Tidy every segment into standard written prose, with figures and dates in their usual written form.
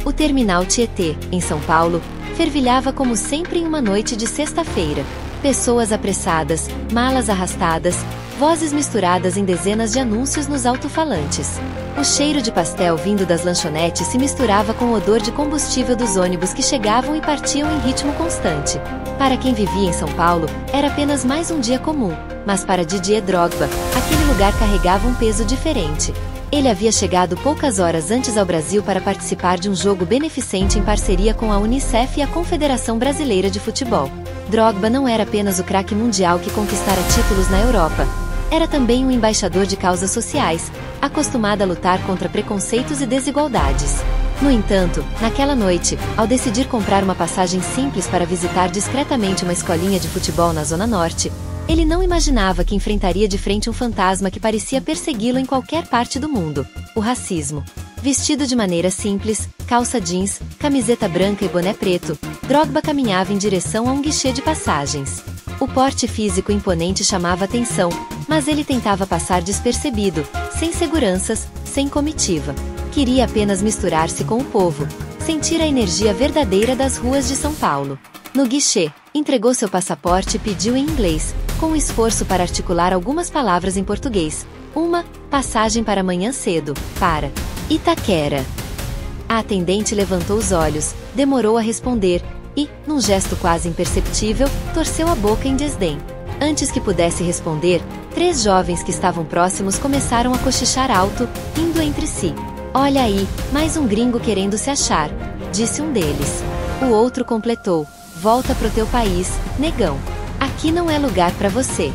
O terminal Tietê, em São Paulo, fervilhava como sempre em uma noite de sexta-feira. Pessoas apressadas, malas arrastadas, vozes misturadas em dezenas de anúncios nos alto-falantes. O cheiro de pastel vindo das lanchonetes se misturava com o odor de combustível dos ônibus que chegavam e partiam em ritmo constante. Para quem vivia em São Paulo, era apenas mais um dia comum, mas para Didier Drogba, aquele lugar carregava um peso diferente. Ele havia chegado poucas horas antes ao Brasil para participar de um jogo beneficente em parceria com a Unicef e a Confederação Brasileira de Futebol. Drogba não era apenas o craque mundial que conquistara títulos na Europa. Era também um embaixador de causas sociais, acostumado a lutar contra preconceitos e desigualdades. No entanto, naquela noite, ao decidir comprar uma passagem simples para visitar discretamente uma escolinha de futebol na Zona Norte, ele não imaginava que enfrentaria de frente um fantasma que parecia persegui-lo em qualquer parte do mundo: o racismo. Vestido de maneira simples, calça jeans, camiseta branca e boné preto, Drogba caminhava em direção a um guichê de passagens. O porte físico imponente chamava atenção, mas ele tentava passar despercebido, sem seguranças, sem comitiva. Queria apenas misturar-se com o povo, sentir a energia verdadeira das ruas de São Paulo. No guichê, entregou seu passaporte e pediu em inglês, com esforço para articular algumas palavras em português. Uma passagem para amanhã cedo, para Itaquera. A atendente levantou os olhos, demorou a responder e, num gesto quase imperceptível, torceu a boca em desdém. Antes que pudesse responder, 3 jovens que estavam próximos começaram a cochichar alto, rindo entre si. "Olha aí, mais um gringo querendo se achar", disse um deles. O outro completou: "Volta pro teu país, negão. Aqui não é lugar para você."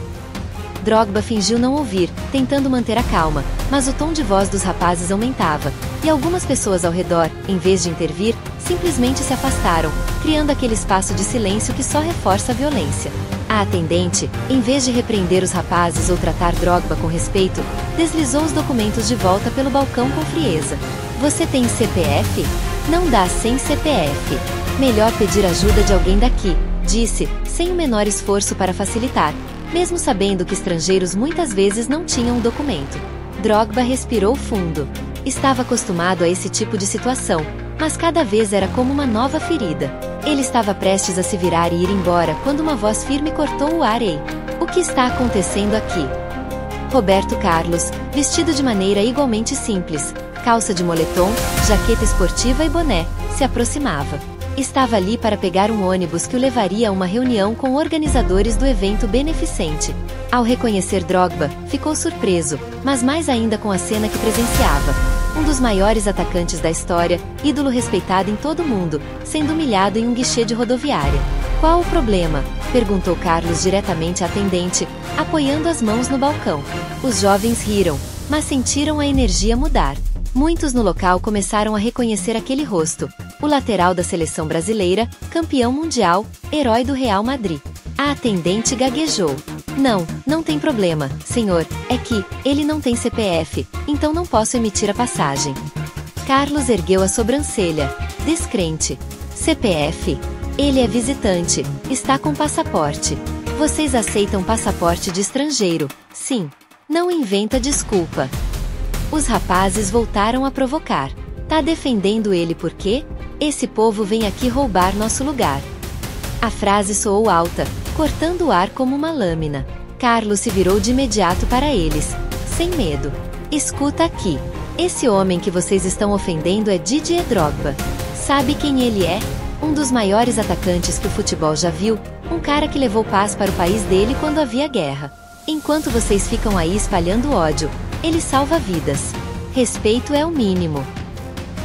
Drogba fingiu não ouvir, tentando manter a calma, mas o tom de voz dos rapazes aumentava, e algumas pessoas ao redor, em vez de intervir, simplesmente se afastaram, criando aquele espaço de silêncio que só reforça a violência. A atendente, em vez de repreender os rapazes ou tratar Drogba com respeito, deslizou os documentos de volta pelo balcão com frieza. "Você tem CPF? Não dá sem CPF. Melhor pedir ajuda de alguém daqui", disse, sem o menor esforço para facilitar, mesmo sabendo que estrangeiros muitas vezes não tinham um documento. Drogba respirou fundo. Estava acostumado a esse tipo de situação, mas cada vez era como uma nova ferida. Ele estava prestes a se virar e ir embora quando uma voz firme cortou o ar. "Ei, o que está acontecendo aqui?" Roberto Carlos, vestido de maneira igualmente simples, calça de moletom, jaqueta esportiva e boné, se aproximava. Estava ali para pegar um ônibus que o levaria a uma reunião com organizadores do evento beneficente. Ao reconhecer Drogba, ficou surpreso, mas mais ainda com a cena que presenciava. Um dos maiores atacantes da história, ídolo respeitado em todo o mundo, sendo humilhado em um guichê de rodoviária. "Qual o problema?", perguntou Carlos diretamente à atendente, apoiando as mãos no balcão. Os jovens riram, mas sentiram a energia mudar. Muitos no local começaram a reconhecer aquele rosto: o lateral da seleção brasileira, campeão mundial, herói do Real Madrid. A atendente gaguejou: Não tem problema, senhor, é que ele não tem CPF, então não posso emitir a passagem." Carlos ergueu a sobrancelha, descrente. "CPF? Ele é visitante, está com passaporte. Vocês aceitam passaporte de estrangeiro, sim. Não inventa desculpa." Os rapazes voltaram a provocar. "Tá defendendo ele por quê? Esse povo vem aqui roubar nosso lugar." A frase soou alta, cortando o ar como uma lâmina. Carlos se virou de imediato para eles, sem medo. "Escuta aqui. Esse homem que vocês estão ofendendo é Didier Drogba. Sabe quem ele é? Um dos maiores atacantes que o futebol já viu, um cara que levou paz para o país dele quando havia guerra. Enquanto vocês ficam aí espalhando ódio, ele salva vidas. Respeito é o mínimo."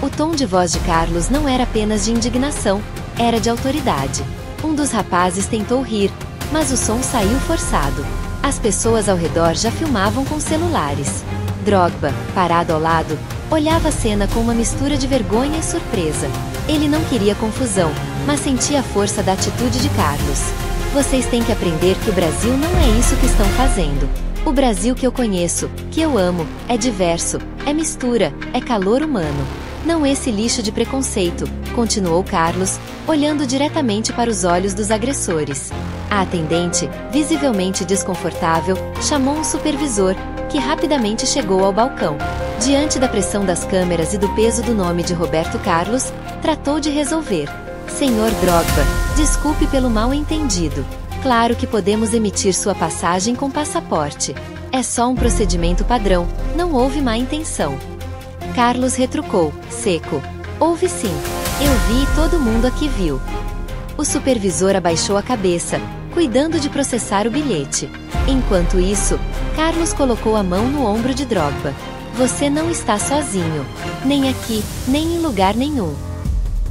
O tom de voz de Carlos não era apenas de indignação, era de autoridade. Um dos rapazes tentou rir, mas o som saiu forçado. As pessoas ao redor já filmavam com celulares. Drogba, parado ao lado, olhava a cena com uma mistura de vergonha e surpresa. Ele não queria confusão, mas sentia a força da atitude de Carlos. "Vocês têm que aprender que o Brasil não é isso que estão fazendo. O Brasil que eu conheço, que eu amo, é diverso, é mistura, é calor humano. Não esse lixo de preconceito", continuou Carlos, olhando diretamente para os olhos dos agressores. A atendente, visivelmente desconfortável, chamou um supervisor, que rapidamente chegou ao balcão. Diante da pressão das câmeras e do peso do nome de Roberto Carlos, tratou de resolver. Senhor Drogba, desculpe pelo mal-entendido. Claro que podemos emitir sua passagem com passaporte. É só um procedimento padrão, não houve má intenção. Carlos retrucou, seco. Houve sim. Eu vi e todo mundo aqui viu. O supervisor abaixou a cabeça, cuidando de processar o bilhete. Enquanto isso, Carlos colocou a mão no ombro de Drogba. Você não está sozinho. Nem aqui, nem em lugar nenhum.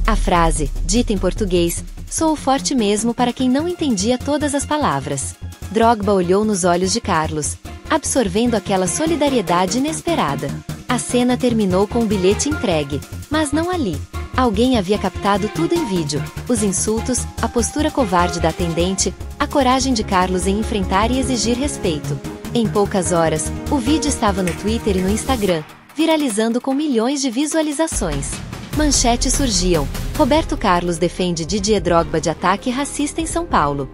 A frase, dita em português, soou forte mesmo para quem não entendia todas as palavras. Drogba olhou nos olhos de Carlos, absorvendo aquela solidariedade inesperada. A cena terminou com o bilhete entregue, mas não ali. Alguém havia captado tudo em vídeo: os insultos, a postura covarde da atendente, a coragem de Carlos em enfrentar e exigir respeito. Em poucas horas, o vídeo estava no Twitter e no Instagram, viralizando com milhões de visualizações. Manchetes surgiam: Roberto Carlos defende Didier Drogba de ataque racista em São Paulo.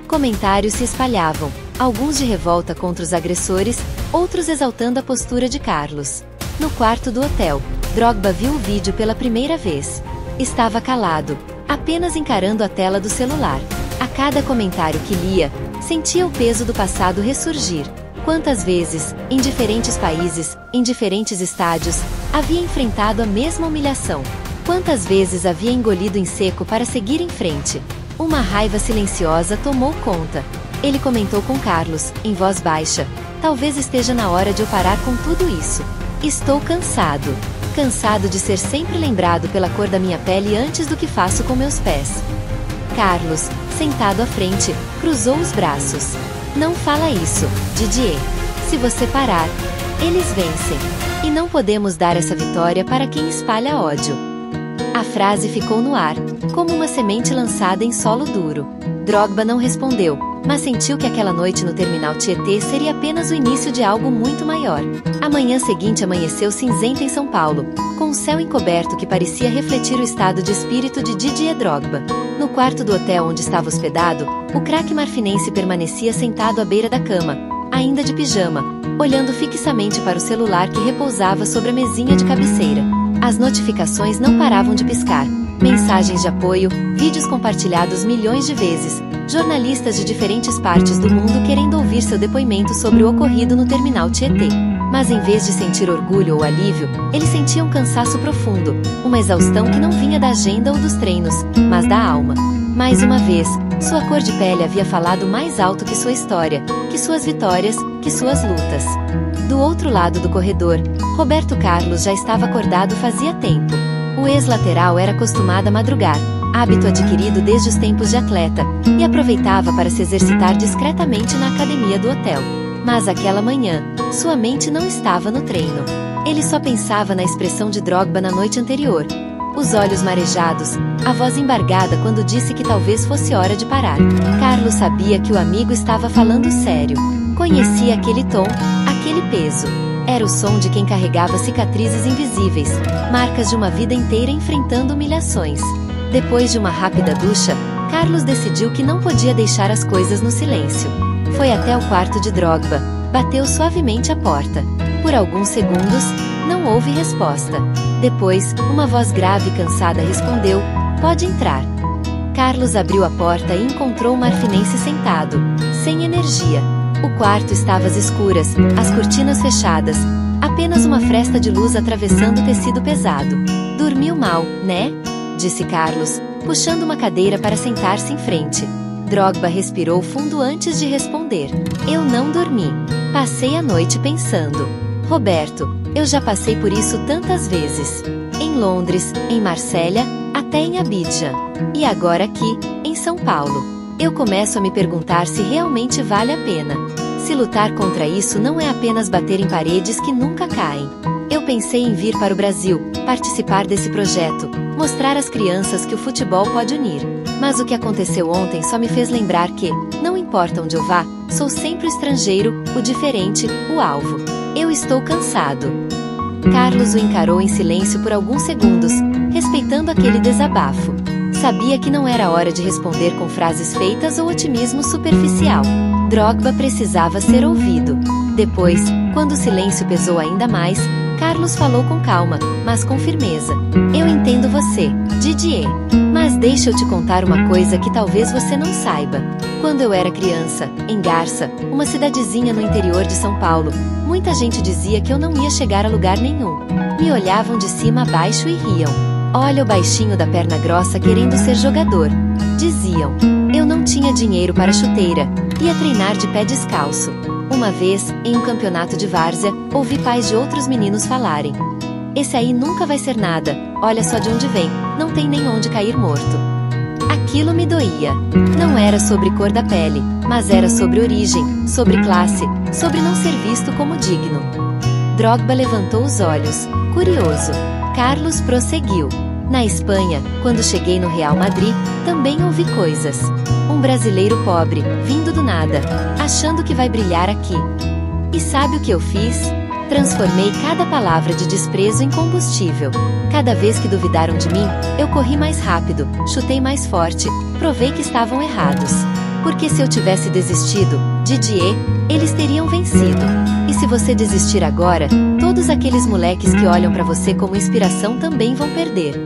Comentários se espalhavam, alguns de revolta contra os agressores, outros exaltando a postura de Carlos. No quarto do hotel, Drogba viu o vídeo pela primeira vez. Estava calado, apenas encarando a tela do celular. A cada comentário que lia, sentia o peso do passado ressurgir. Quantas vezes, em diferentes países, em diferentes estádios, havia enfrentado a mesma humilhação? Quantas vezes havia engolido em seco para seguir em frente? Uma raiva silenciosa tomou conta. Ele comentou com Carlos, em voz baixa: talvez esteja na hora de eu parar com tudo isso. Estou cansado. Cansado de ser sempre lembrado pela cor da minha pele antes do que faço com meus pés. Carlos, sentado à frente, cruzou os braços. Não fala isso, Didier. Se você parar, eles vencem. E não podemos dar essa vitória para quem espalha ódio. A frase ficou no ar, como uma semente lançada em solo duro. Drogba não respondeu, mas sentiu que aquela noite no terminal Tietê seria apenas o início de algo muito maior. A manhã seguinte amanheceu cinzenta em São Paulo, com um céu encoberto que parecia refletir o estado de espírito de Didier Drogba. No quarto do hotel onde estava hospedado, o craque marfinense permanecia sentado à beira da cama, ainda de pijama, olhando fixamente para o celular que repousava sobre a mesinha de cabeceira. As notificações não paravam de piscar. Mensagens de apoio, vídeos compartilhados milhões de vezes, jornalistas de diferentes partes do mundo querendo ouvir seu depoimento sobre o ocorrido no terminal Tietê. Mas em vez de sentir orgulho ou alívio, ele sentia um cansaço profundo, uma exaustão que não vinha da agenda ou dos treinos, mas da alma. Mais uma vez, sua cor de pele havia falado mais alto que sua história, que suas vitórias, que suas lutas. Do outro lado do corredor, Roberto Carlos já estava acordado fazia tempo. O ex-lateral era acostumado a madrugar, hábito adquirido desde os tempos de atleta, e aproveitava para se exercitar discretamente na academia do hotel. Mas aquela manhã, sua mente não estava no treino. Ele só pensava na expressão de Drogba na noite anterior. Os olhos marejados, a voz embargada quando disse que talvez fosse hora de parar. Carlos sabia que o amigo estava falando sério. Conhecia aquele tom, aquele peso. Era o som de quem carregava cicatrizes invisíveis, marcas de uma vida inteira enfrentando humilhações. Depois de uma rápida ducha, Carlos decidiu que não podia deixar as coisas no silêncio. Foi até o quarto de Drogba, bateu suavemente a porta. Por alguns segundos, não houve resposta. Depois, uma voz grave e cansada respondeu: "Pode entrar." Carlos abriu a porta e encontrou o marfinense sentado, sem energia. O quarto estava às escuras, as cortinas fechadas, apenas uma fresta de luz atravessando o tecido pesado. "Dormiu mal, né?" disse Carlos, puxando uma cadeira para sentar-se em frente. Drogba respirou fundo antes de responder: "Eu não dormi. Passei a noite pensando. Roberto, eu já passei por isso tantas vezes. Em Londres, em Marsella, até em Abidjan. E agora aqui, em São Paulo. Eu começo a me perguntar se realmente vale a pena. Se lutar contra isso não é apenas bater em paredes que nunca caem. Eu pensei em vir para o Brasil, participar desse projeto, mostrar às crianças que o futebol pode unir. Mas o que aconteceu ontem só me fez lembrar que, não importa onde eu vá, sou sempre o estrangeiro, o diferente, o alvo. Eu estou cansado." Carlos o encarou em silêncio por alguns segundos, respeitando aquele desabafo. Sabia que não era hora de responder com frases feitas ou otimismo superficial. Drogba precisava ser ouvido. Depois, quando o silêncio pesou ainda mais, Carlos falou com calma, mas com firmeza. Eu entendo você, Didier. Mas deixa eu te contar uma coisa que talvez você não saiba. Quando eu era criança, em Garça, uma cidadezinha no interior de São Paulo, muita gente dizia que eu não ia chegar a lugar nenhum. Me olhavam de cima a baixo e riam. Olha o baixinho da perna grossa querendo ser jogador. Diziam. Eu não tinha dinheiro para chuteira, ia treinar de pé descalço. Uma vez, em um campeonato de várzea, ouvi pais de outros meninos falarem: esse aí nunca vai ser nada, olha só de onde vem, não tem nem onde cair morto. Aquilo me doía. Não era sobre cor da pele, mas era sobre origem, sobre classe, sobre não ser visto como digno. Drogba levantou os olhos, curioso. Carlos prosseguiu. Na Espanha, quando cheguei no Real Madrid, também ouvi coisas. Um brasileiro pobre, vindo do nada, achando que vai brilhar aqui. E sabe o que eu fiz? Transformei cada palavra de desprezo em combustível. Cada vez que duvidaram de mim, eu corri mais rápido, chutei mais forte, provei que estavam errados. Porque se eu tivesse desistido, Didier, eles teriam vencido. E se você desistir agora, todos aqueles moleques que olham pra você como inspiração também vão perder.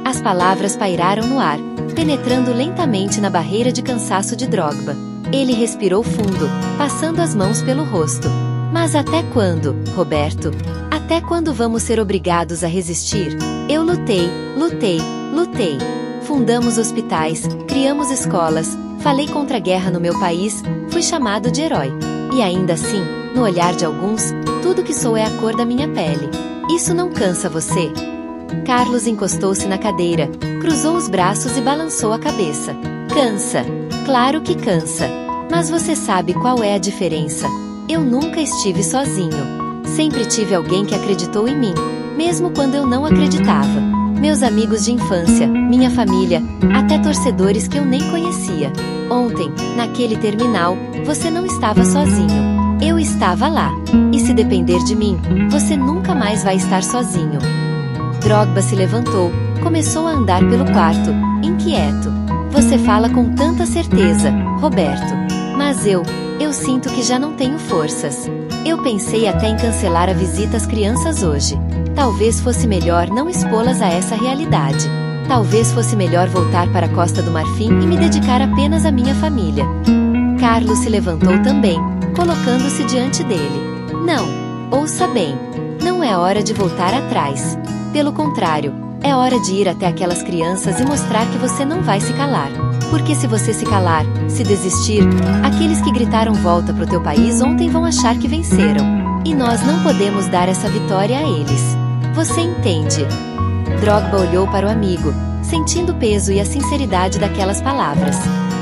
As palavras pairaram no ar, penetrando lentamente na barreira de cansaço de Drogba. Ele respirou fundo, passando as mãos pelo rosto. Mas até quando, Roberto? Até quando vamos ser obrigados a resistir? Eu lutei, lutei, lutei. Fundamos hospitais, criamos escolas, falei contra a guerra no meu país, fui chamado de herói. E ainda assim, no olhar de alguns, tudo que sou é a cor da minha pele. Isso não cansa você? Carlos encostou-se na cadeira, cruzou os braços e balançou a cabeça. Cansa. Claro que cansa. Mas você sabe qual é a diferença? Eu nunca estive sozinho. Sempre tive alguém que acreditou em mim, mesmo quando eu não acreditava. Meus amigos de infância, minha família, até torcedores que eu nem conhecia. Ontem, naquele terminal, você não estava sozinho. Eu estava lá. E se depender de mim, você nunca mais vai estar sozinho. Drogba se levantou, começou a andar pelo quarto, inquieto. Você fala com tanta certeza, Roberto. Mas eu sinto que já não tenho forças. Eu pensei até em cancelar a visita às crianças hoje. Talvez fosse melhor não expô-las a essa realidade. Talvez fosse melhor voltar para a Costa do Marfim e me dedicar apenas à minha família. Carlos se levantou também, colocando-se diante dele. Não, ouça bem. Não é hora de voltar atrás. Pelo contrário, é hora de ir até aquelas crianças e mostrar que você não vai se calar. Porque se você se calar, se desistir, aqueles que gritaram volta pro teu país ontem vão achar que venceram. E nós não podemos dar essa vitória a eles. Você entende? Drogba olhou para o amigo, sentindo o peso e a sinceridade daquelas palavras.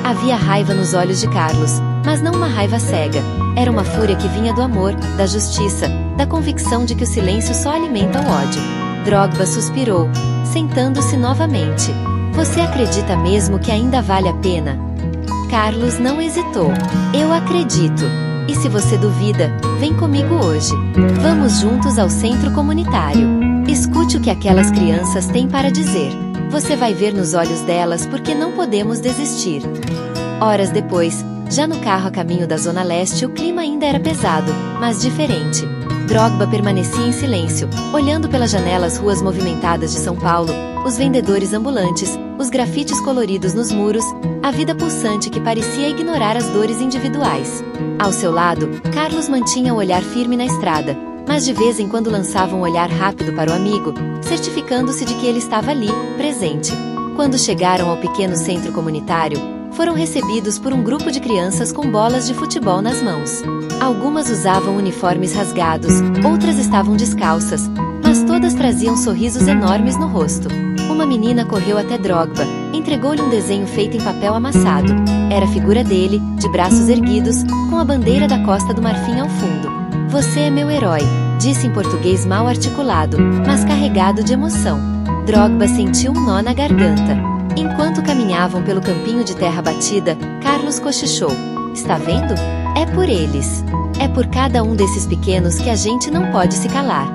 Havia raiva nos olhos de Carlos, mas não uma raiva cega. Era uma fúria que vinha do amor, da justiça, da convicção de que o silêncio só alimenta o ódio. Drogba suspirou, sentando-se novamente. Você acredita mesmo que ainda vale a pena? Carlos não hesitou. Eu acredito. E se você duvida, vem comigo hoje. Vamos juntos ao centro comunitário. Escute o que aquelas crianças têm para dizer. Você vai ver nos olhos delas porque não podemos desistir. Horas depois, já no carro a caminho da Zona Leste, o clima ainda era pesado, mas diferente. Drogba permanecia em silêncio, olhando pela janela as ruas movimentadas de São Paulo, os vendedores ambulantes, os grafites coloridos nos muros, a vida pulsante que parecia ignorar as dores individuais. Ao seu lado, Carlos mantinha o olhar firme na estrada, mas de vez em quando lançava um olhar rápido para o amigo, certificando-se de que ele estava ali, presente. Quando chegaram ao pequeno centro comunitário, foram recebidos por um grupo de crianças com bolas de futebol nas mãos. Algumas usavam uniformes rasgados, outras estavam descalças, mas todas traziam sorrisos enormes no rosto. Uma menina correu até Drogba, entregou-lhe um desenho feito em papel amassado. Era a figura dele, de braços erguidos, com a bandeira da Costa do Marfim ao fundo. Você é meu herói, disse em português mal articulado, mas carregado de emoção. Drogba sentiu um nó na garganta. Enquanto caminhavam pelo campinho de terra batida, Carlos cochichou. Está vendo? É por eles. É por cada um desses pequenos que a gente não pode se calar.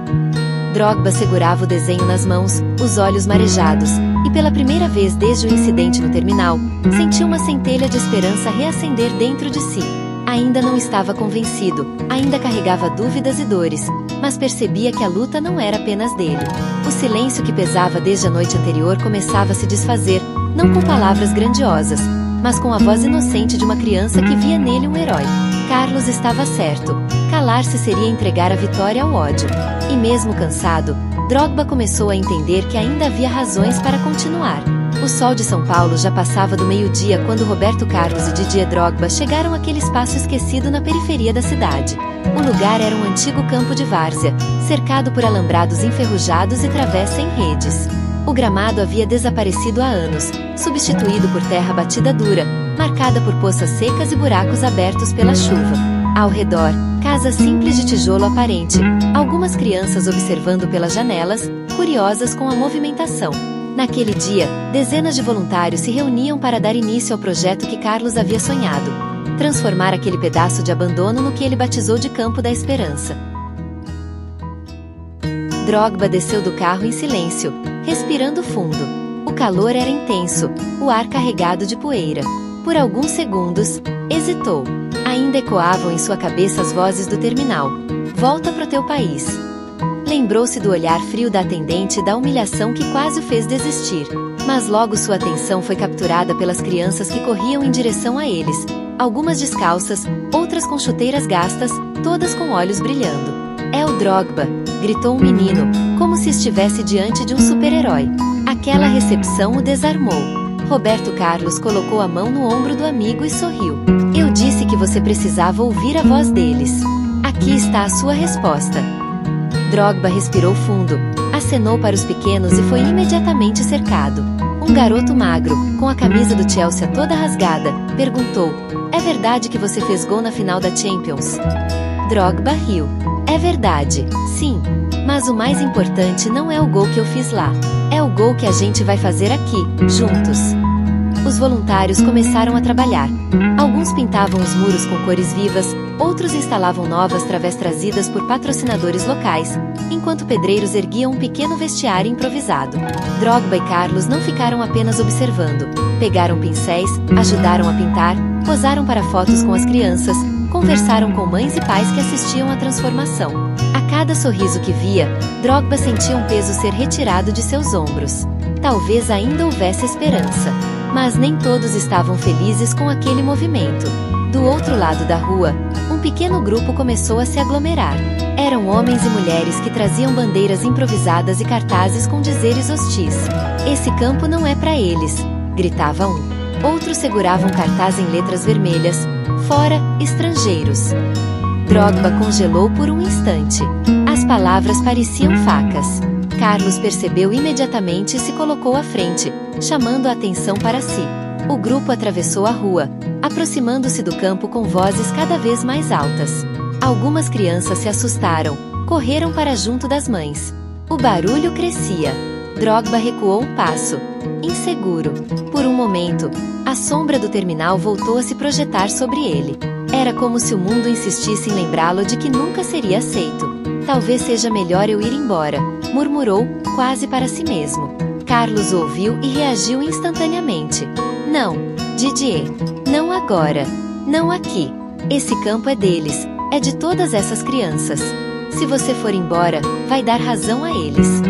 Drogba segurava o desenho nas mãos, os olhos marejados, e pela primeira vez desde o incidente no terminal, sentiu uma centelha de esperança reacender dentro de si. Ainda não estava convencido, ainda carregava dúvidas e dores, mas percebia que a luta não era apenas dele. O silêncio que pesava desde a noite anterior começava a se desfazer, não com palavras grandiosas, mas com a voz inocente de uma criança que via nele um herói. Carlos estava certo. Calar-se seria entregar a vitória ao ódio. E mesmo cansado, Drogba começou a entender que ainda havia razões para continuar. O sol de São Paulo já passava do meio-dia quando Roberto Carlos e Didier Drogba chegaram àquele espaço esquecido na periferia da cidade. O lugar era um antigo campo de várzea, cercado por alambrados enferrujados e travessa em redes. O gramado havia desaparecido há anos, substituído por terra batida dura, marcada por poças secas e buracos abertos pela chuva. Ao redor, casa simples de tijolo aparente, algumas crianças observando pelas janelas, curiosas com a movimentação. Naquele dia, dezenas de voluntários se reuniam para dar início ao projeto que Carlos havia sonhado: transformar aquele pedaço de abandono no que ele batizou de Campo da Esperança. Drogba desceu do carro em silêncio, respirando fundo. O calor era intenso, o ar carregado de poeira. Por alguns segundos, hesitou. Ainda ecoavam em sua cabeça as vozes do terminal: volta pro teu país. Lembrou-se do olhar frio da atendente e da humilhação que quase o fez desistir. Mas logo sua atenção foi capturada pelas crianças que corriam em direção a eles, algumas descalças, outras com chuteiras gastas, todas com olhos brilhando. É o Drogba! Gritou um menino, como se estivesse diante de um super-herói. Aquela recepção o desarmou. Roberto Carlos colocou a mão no ombro do amigo e sorriu. Eu disse que você precisava ouvir a voz deles. Aqui está a sua resposta. Drogba respirou fundo, acenou para os pequenos e foi imediatamente cercado. Um garoto magro, com a camisa do Chelsea toda rasgada, perguntou: é verdade que você fez gol na final da Champions? Drogba riu. É verdade, sim. Mas o mais importante não é o gol que eu fiz lá. É o gol que a gente vai fazer aqui, juntos. Os voluntários começaram a trabalhar. Alguns pintavam os muros com cores vivas, outros instalavam novas través trazidas por patrocinadores locais, enquanto pedreiros erguiam um pequeno vestiário improvisado. Drogba e Carlos não ficaram apenas observando. Pegaram pincéis, ajudaram a pintar, posaram para fotos com as crianças, conversaram com mães e pais que assistiam à transformação. A cada sorriso que via, Drogba sentia um peso ser retirado de seus ombros. Talvez ainda houvesse esperança. Mas nem todos estavam felizes com aquele movimento. Do outro lado da rua, um pequeno grupo começou a se aglomerar. Eram homens e mulheres que traziam bandeiras improvisadas e cartazes com dizeres hostis. Esse campo não é para eles, gritava um. Outros seguravam cartaz em letras vermelhas: fora, estrangeiros. Drogba congelou por um instante. As palavras pareciam facas. Carlos percebeu imediatamente e se colocou à frente, chamando a atenção para si. O grupo atravessou a rua, aproximando-se do campo com vozes cada vez mais altas. Algumas crianças se assustaram, correram para junto das mães. O barulho crescia. Drogba recuou um passo, inseguro. Por um momento, a sombra do terminal voltou a se projetar sobre ele. Era como se o mundo insistisse em lembrá-lo de que nunca seria aceito. Talvez seja melhor eu ir embora, murmurou, quase para si mesmo. Carlos ouviu e reagiu instantaneamente. Não, Didier. Não agora. Não aqui. Esse campo é deles, é de todas essas crianças. Se você for embora, vai dar razão a eles.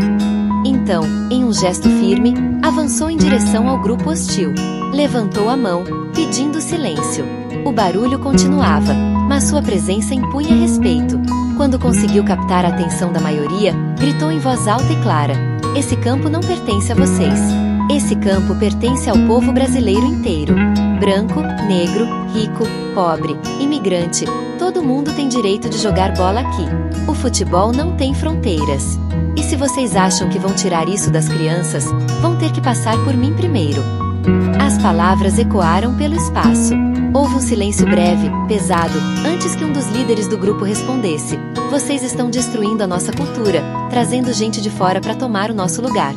Então, em um gesto firme, avançou em direção ao grupo hostil. Levantou a mão, pedindo silêncio. O barulho continuava, mas sua presença impunha respeito. Quando conseguiu captar a atenção da maioria, gritou em voz alta e clara: esse campo não pertence a vocês. Esse campo pertence ao povo brasileiro inteiro. Branco, negro, rico, pobre, imigrante, todo mundo tem direito de jogar bola aqui. O futebol não tem fronteiras. E se vocês acham que vão tirar isso das crianças, vão ter que passar por mim primeiro. As palavras ecoaram pelo espaço. Houve um silêncio breve, pesado, antes que um dos líderes do grupo respondesse: vocês estão destruindo a nossa cultura, trazendo gente de fora para tomar o nosso lugar.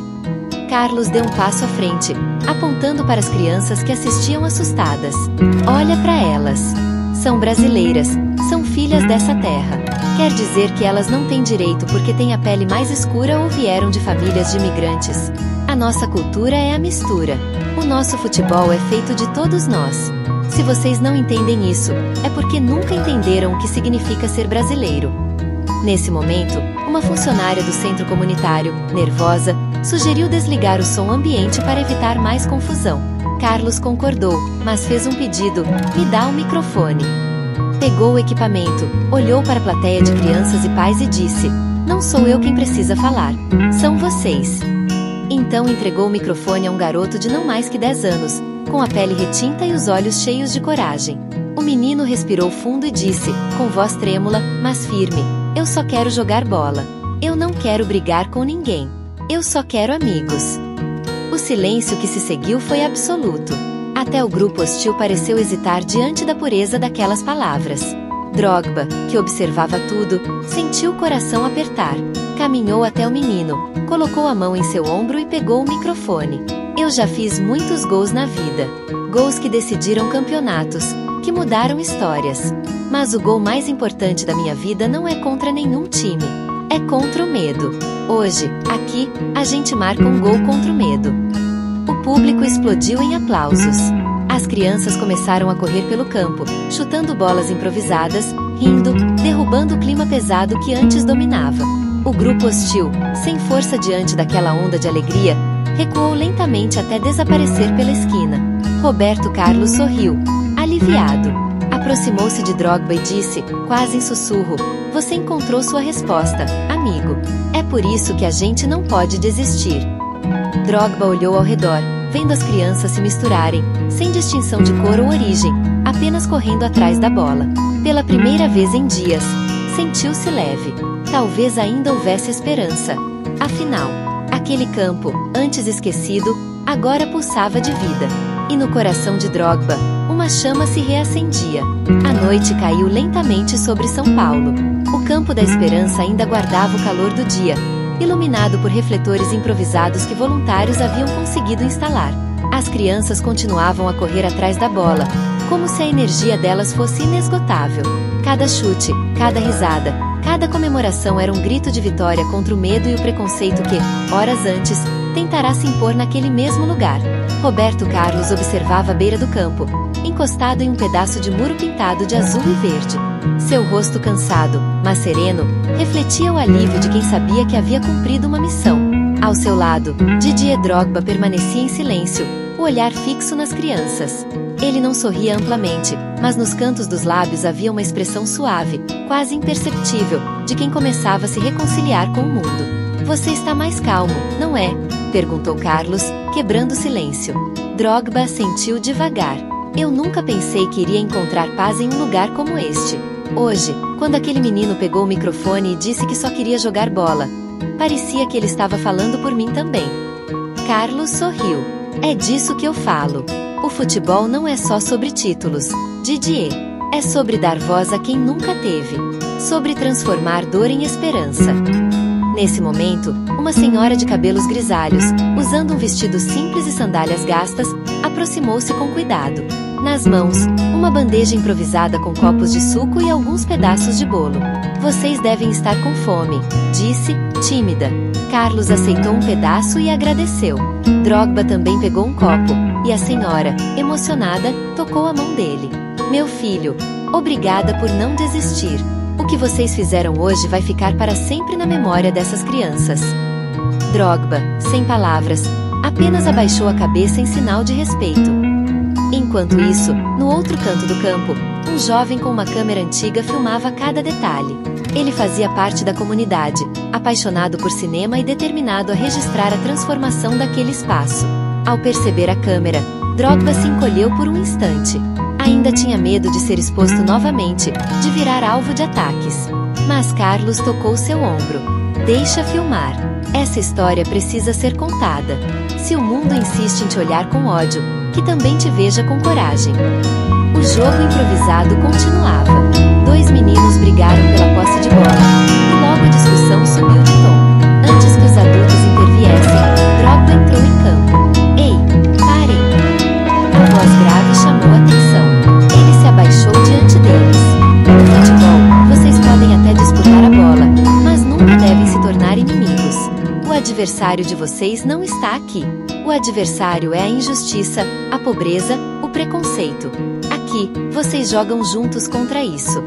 Carlos deu um passo à frente, apontando para as crianças que assistiam assustadas. Olha para elas. São brasileiras, são filhas dessa terra. Quer dizer que elas não têm direito porque têm a pele mais escura ou vieram de famílias de imigrantes. A nossa cultura é a mistura. O nosso futebol é feito de todos nós. Se vocês não entendem isso, é porque nunca entenderam o que significa ser brasileiro. Nesse momento, uma funcionária do centro comunitário, nervosa, sugeriu desligar o som ambiente para evitar mais confusão. Carlos concordou, mas fez um pedido: me dá o microfone. Pegou o equipamento, olhou para a plateia de crianças e pais e disse: não sou eu quem precisa falar, são vocês. Então entregou o microfone a um garoto de não mais que 10 anos, com a pele retinta e os olhos cheios de coragem. O menino respirou fundo e disse, com voz trêmula, mas firme: eu só quero jogar bola. Eu não quero brigar com ninguém. Eu só quero amigos. O silêncio que se seguiu foi absoluto. Até o grupo hostil pareceu hesitar diante da pureza daquelas palavras. Drogba, que observava tudo, sentiu o coração apertar. Caminhou até o menino, colocou a mão em seu ombro e pegou o microfone. Eu já fiz muitos gols na vida. Gols que decidiram campeonatos, que mudaram histórias. Mas o gol mais importante da minha vida não é contra nenhum time. É contra o medo. Hoje, aqui, a gente marca um gol contra o medo. O público explodiu em aplausos. As crianças começaram a correr pelo campo, chutando bolas improvisadas, rindo, derrubando o clima pesado que antes dominava. O grupo hostil, sem força diante daquela onda de alegria, recuou lentamente até desaparecer pela esquina. Roberto Carlos sorriu, aliviado. Aproximou-se de Drogba e disse, quase em sussurro: você encontrou sua resposta, amigo. É por isso que a gente não pode desistir. Drogba olhou ao redor, vendo as crianças se misturarem, sem distinção de cor ou origem, apenas correndo atrás da bola. Pela primeira vez em dias, sentiu-se leve. Talvez ainda houvesse esperança. Afinal, aquele campo, antes esquecido, agora pulsava de vida. E no coração de Drogba, uma chama se reacendia. A noite caiu lentamente sobre São Paulo. O campo da esperança ainda guardava o calor do dia, iluminado por refletores improvisados que voluntários haviam conseguido instalar. As crianças continuavam a correr atrás da bola, como se a energia delas fosse inesgotável. Cada chute, cada risada, cada comemoração era um grito de vitória contra o medo e o preconceito que, horas antes, tentará se impor naquele mesmo lugar. Roberto Carlos observava a beira do campo, encostado em um pedaço de muro pintado de azul e verde. Seu rosto cansado, mas sereno, refletia o alívio de quem sabia que havia cumprido uma missão. Ao seu lado, Didier Drogba permanecia em silêncio, o olhar fixo nas crianças. Ele não sorria amplamente, mas nos cantos dos lábios havia uma expressão suave, quase imperceptível, de quem começava a se reconciliar com o mundo. Você está mais calmo, não é? Perguntou Carlos, quebrando o silêncio. Drogba assentiu devagar. Eu nunca pensei que iria encontrar paz em um lugar como este. Hoje, quando aquele menino pegou o microfone e disse que só queria jogar bola, parecia que ele estava falando por mim também. Carlos sorriu. É disso que eu falo. O futebol não é só sobre títulos, Didier. É sobre dar voz a quem nunca teve. Sobre transformar dor em esperança. Nesse momento, uma senhora de cabelos grisalhos, usando um vestido simples e sandálias gastas, aproximou-se com cuidado. Nas mãos, uma bandeja improvisada com copos de suco e alguns pedaços de bolo. Vocês devem estar com fome, disse, tímida. Carlos aceitou um pedaço e agradeceu. Drogba também pegou um copo, e a senhora, emocionada, tocou a mão dele. Meu filho, obrigada por não desistir. O que vocês fizeram hoje vai ficar para sempre na memória dessas crianças. Drogba, sem palavras, apenas abaixou a cabeça em sinal de respeito. Enquanto isso, no outro canto do campo, um jovem com uma câmera antiga filmava cada detalhe. Ele fazia parte da comunidade, apaixonado por cinema e determinado a registrar a transformação daquele espaço. Ao perceber a câmera, Drogba se encolheu por um instante. Ainda tinha medo de ser exposto novamente, de virar alvo de ataques. Mas Carlos tocou seu ombro. Deixa filmar. Essa história precisa ser contada. Se o mundo insiste em te olhar com ódio, que também te veja com coragem. O jogo improvisado continuava. Dois meninos brigaram pela posse de bola, e logo a discussão subiu de tom. Antes que os adultos interviessem, Drogba entrou em campo. Ei, parem! A voz grave chamou a atenção. Ele se abaixou diante deles. No futebol, vocês podem até disputar adversário de vocês não está aqui. O adversário é a injustiça, a pobreza, o preconceito. Aqui, vocês jogam juntos contra isso.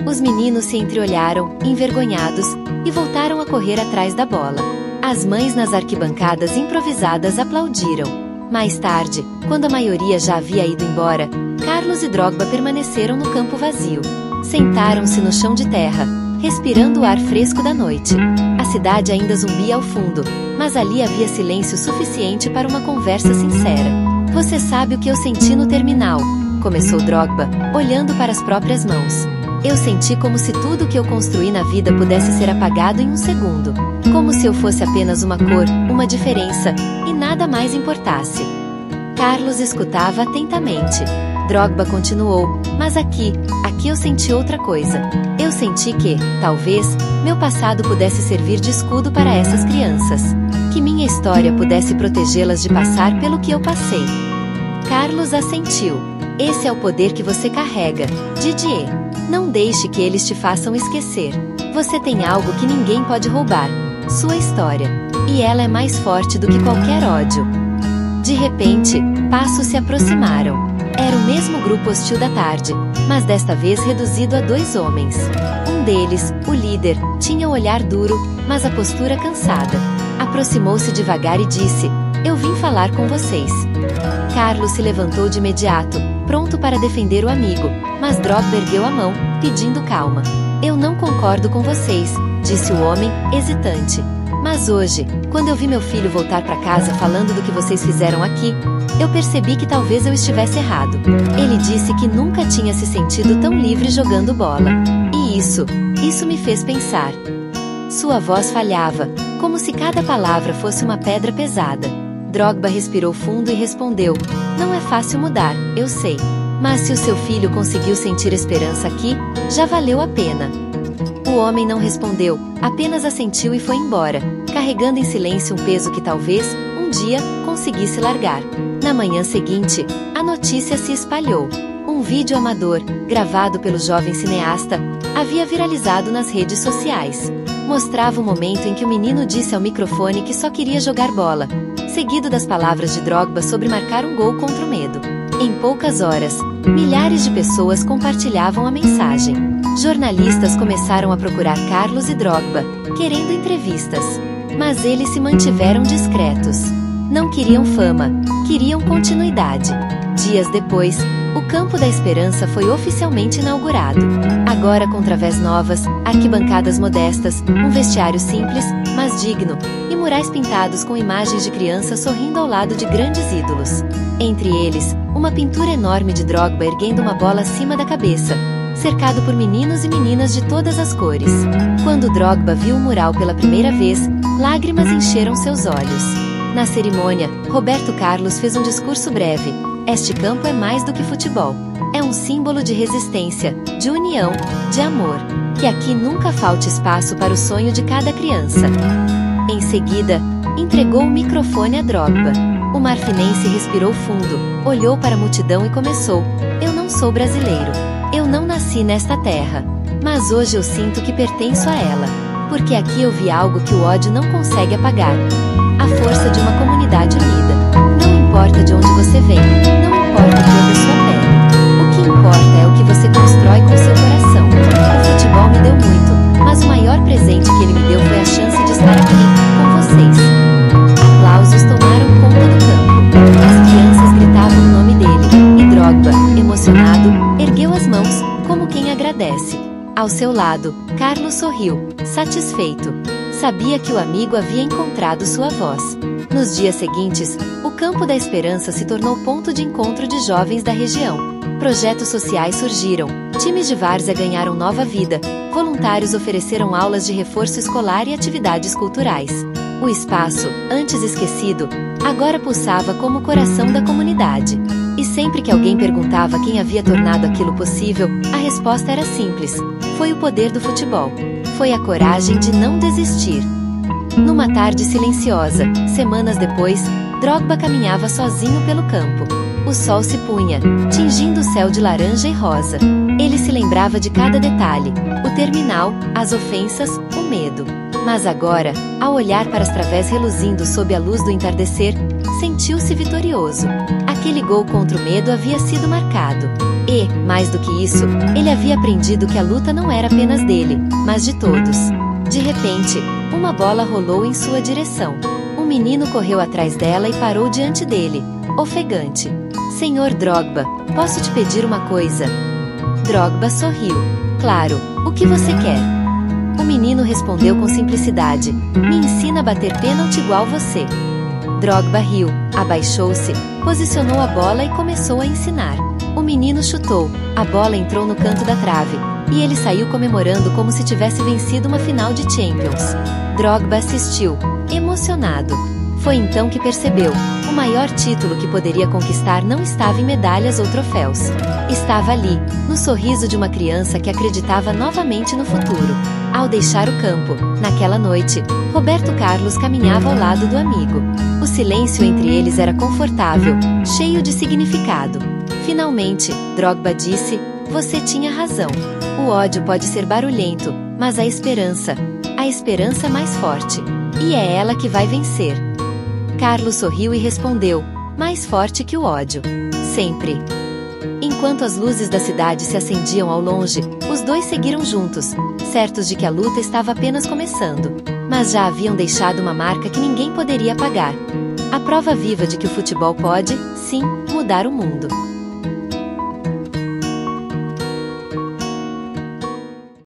Os meninos se entreolharam, envergonhados, e voltaram a correr atrás da bola. As mães nas arquibancadas improvisadas aplaudiram. Mais tarde, quando a maioria já havia ido embora, Carlos e Drogba permaneceram no campo vazio. Sentaram-se no chão de terra, respirando o ar fresco da noite. A cidade ainda zumbia ao fundo, mas ali havia silêncio suficiente para uma conversa sincera. Você sabe o que eu senti no terminal? Começou Drogba, olhando para as próprias mãos. Eu senti como se tudo o que eu construí na vida pudesse ser apagado em um segundo. Como se eu fosse apenas uma cor, uma diferença, e nada mais importasse. Carlos escutava atentamente. Drogba continuou, mas aqui eu senti outra coisa. Eu senti que, talvez, meu passado pudesse servir de escudo para essas crianças. Que minha história pudesse protegê-las de passar pelo que eu passei. Carlos assentiu. Esse é o poder que você carrega, Didier. Não deixe que eles te façam esquecer. Você tem algo que ninguém pode roubar. Sua história. E ela é mais forte do que qualquer ódio. De repente, passos se aproximaram. Era o mesmo grupo hostil da tarde, mas desta vez reduzido a 2 homens. Um deles, o líder, tinha o olhar duro, mas a postura cansada. Aproximou-se devagar e disse: Eu vim falar com vocês. Carlos se levantou de imediato, pronto para defender o amigo, mas Drogba ergueu a mão, pedindo calma. Eu não concordo com vocês, disse o homem, hesitante. Mas hoje, quando eu vi meu filho voltar para casa falando do que vocês fizeram aqui, eu percebi que talvez eu estivesse errado. Ele disse que nunca tinha se sentido tão livre jogando bola. E isso me fez pensar. Sua voz falhava, como se cada palavra fosse uma pedra pesada. Drogba respirou fundo e respondeu: Não é fácil mudar, eu sei. Mas se o seu filho conseguiu sentir esperança aqui, já valeu a pena. O homem não respondeu, apenas assentiu e foi embora, carregando em silêncio um peso que talvez, um dia, conseguisse largar. Na manhã seguinte, a notícia se espalhou. Um vídeo amador, gravado pelo jovem cineasta, havia viralizado nas redes sociais. Mostrava o momento em que o menino disse ao microfone que só queria jogar bola, seguido das palavras de Drogba sobre marcar um gol contra o medo. Em poucas horas, milhares de pessoas compartilhavam a mensagem. Jornalistas começaram a procurar Carlos e Drogba, querendo entrevistas. Mas eles se mantiveram discretos. Não queriam fama, queriam continuidade. Dias depois, o Campo da Esperança foi oficialmente inaugurado. Agora com través novas, arquibancadas modestas, um vestiário simples, mas digno, e murais pintados com imagens de crianças sorrindo ao lado de grandes ídolos. Entre eles, uma pintura enorme de Drogba erguendo uma bola acima da cabeça, cercado por meninos e meninas de todas as cores. Quando Drogba viu o mural pela primeira vez, lágrimas encheram seus olhos. Na cerimônia, Roberto Carlos fez um discurso breve. Este campo é mais do que futebol. É um símbolo de resistência, de união, de amor. Que aqui nunca falte espaço para o sonho de cada criança. Em seguida, entregou o microfone a Drogba. O marfinense respirou fundo, olhou para a multidão e começou: Eu não sou brasileiro. Eu não nasci nesta terra. Mas hoje eu sinto que pertenço a ela. Porque aqui eu vi algo que o ódio não consegue apagar. A força de uma comunidade unida. Não importa de onde você vem, não importa a cor da sua pele. O que importa é o que você constrói com seu coração. O futebol me deu muito, mas o maior presente que ele me deu foi a chance de estar aqui, com vocês. Aplausos tomaram conta do campo. As crianças gritavam o nome dele, e Drogba, emocionado, ergueu as mãos, como quem agradece. Ao seu lado, Carlos sorriu, satisfeito. Sabia que o amigo havia encontrado sua voz. Nos dias seguintes, o Campo da Esperança se tornou ponto de encontro de jovens da região. Projetos sociais surgiram, times de várzea ganharam nova vida, voluntários ofereceram aulas de reforço escolar e atividades culturais. O espaço, antes esquecido, agora pulsava como o coração da comunidade. E sempre que alguém perguntava quem havia tornado aquilo possível, a resposta era simples: foi o poder do futebol. Foi a coragem de não desistir. Numa tarde silenciosa, semanas depois, Drogba caminhava sozinho pelo campo. O sol se punha, tingindo o céu de laranja e rosa. Ele se lembrava de cada detalhe: o terminal, as ofensas, o medo. Mas agora, ao olhar para as través reluzindo sob a luz do entardecer, sentiu-se vitorioso. Aquele gol contra o medo havia sido marcado. E, mais do que isso, ele havia aprendido que a luta não era apenas dele, mas de todos. De repente, uma bola rolou em sua direção. Um menino correu atrás dela e parou diante dele, ofegante. Senhor Drogba, posso te pedir uma coisa? Drogba sorriu. Claro, o que você quer? O menino respondeu com simplicidade. Me ensina a bater pênalti igual você. Drogba riu, abaixou-se, posicionou a bola e começou a ensinar. O menino chutou, a bola entrou no canto da trave, e ele saiu comemorando como se tivesse vencido uma final de Champions. Drogba assistiu, emocionado. Foi então que percebeu, o maior título que poderia conquistar não estava em medalhas ou troféus. Estava ali, no sorriso de uma criança que acreditava novamente no futuro. Ao deixar o campo, naquela noite, Roberto Carlos caminhava ao lado do amigo. O silêncio entre eles era confortável, cheio de significado. Finalmente, Drogba disse, você tinha razão. O ódio pode ser barulhento, mas a esperança é mais forte. E é ela que vai vencer. Carlos sorriu e respondeu, mais forte que o ódio. Sempre. Enquanto as luzes da cidade se acendiam ao longe, os dois seguiram juntos, certos de que a luta estava apenas começando. Mas já haviam deixado uma marca que ninguém poderia apagar. A prova viva de que o futebol pode, sim, mudar o mundo.